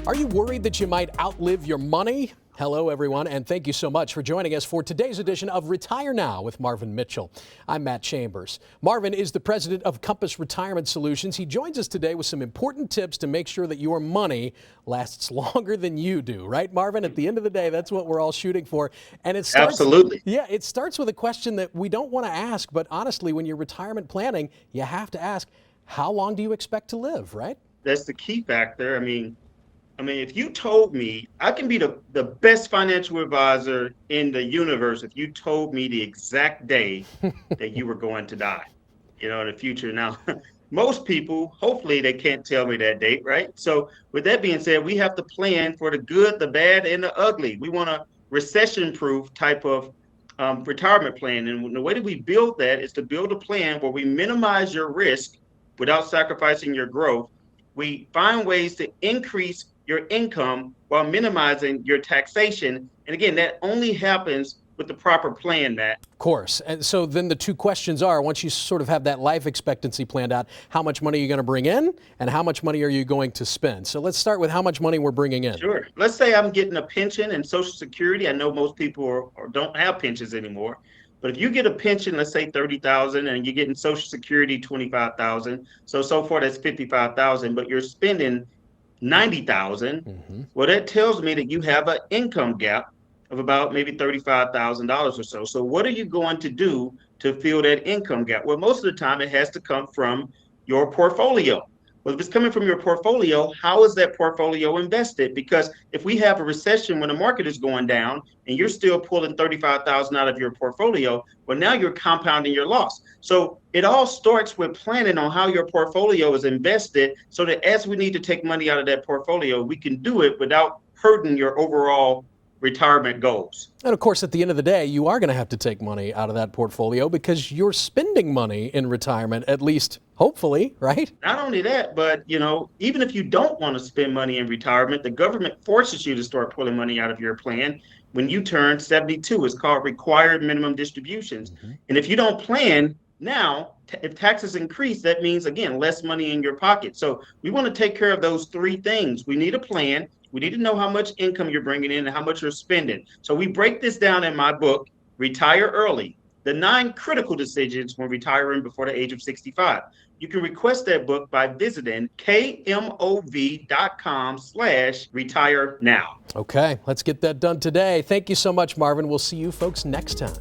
Are you worried that you might outlive your money? Hello, everyone, and thank you so much for joining us for today's edition of Retire Now with Marvin Mitchell. I'm Matt Chambers. Marvin is the president of Compass Retirement Solutions. He joins us today with some important tips to make sure that your money lasts longer than you do. Right, Marvin? At the end of the day, that's what we're all shooting for. And it starts, Absolutely. Yeah, it starts with a question that we don't want to ask, but honestly, when you're retirement planning, you have to ask, how long do you expect to live, right? That's the key factor. I mean, if you told me I can be the best financial advisor in the universe if you told me the exact day that you were going to die, in the future. Now, most people, hopefully they can't tell me that date, right? So with that being said, we have to plan for the good, the bad, and the ugly. We want a recession-proof type of retirement plan. And the way that we build that is to build a plan where we minimize your risk without sacrificing your growth. We find ways to increase your income while minimizing your taxation. And again, that only happens with the proper plan, Matt. Of course. And so then the two questions are, once you sort of have that life expectancy planned out, how much money are you going to bring in and how much money are you going to spend? So let's start with how much money we're bringing in. Sure. Let's say I'm getting a pension and Social Security. I know most people don't have pensions anymore. But if you get a pension, let's say $30,000, and you're getting Social Security $25,000, so far that's $55,000, but you're spending $90,000. Well, that tells me that you have an income gap of about maybe $35,000 or so. So what are you going to do to fill that income gap? Well, most of the time it has to come from your portfolio. Well, if it's coming from your portfolio, how is that portfolio invested? Because if we have a recession when the market is going down and you're still pulling $35,000 out of your portfolio, well, now you're compounding your loss. So it all starts with planning on how your portfolio is invested so that as we need to take money out of that portfolio, we can do it without hurting your overall retirement goals. And of course, at the end of the day, you are going to have to take money out of that portfolio because you're spending money in retirement, at least hopefully, right? Not only that, but even if you don't want to spend money in retirement, the government forces you to start pulling money out of your plan when you turn 72. It's called required minimum distributions. And if you don't plan now, if taxes increase, that means, again, less money in your pocket. So we want to take care of those three things. We need a plan. We need to know how much income you're bringing in and how much you're spending. So we break this down in my book, Retire Early, the 9 critical decisions when retiring before the age of 65. You can request that book by visiting KMOV.com/retire now. Okay, let's get that done today. Thank you so much, Marvin. We'll see you folks next time.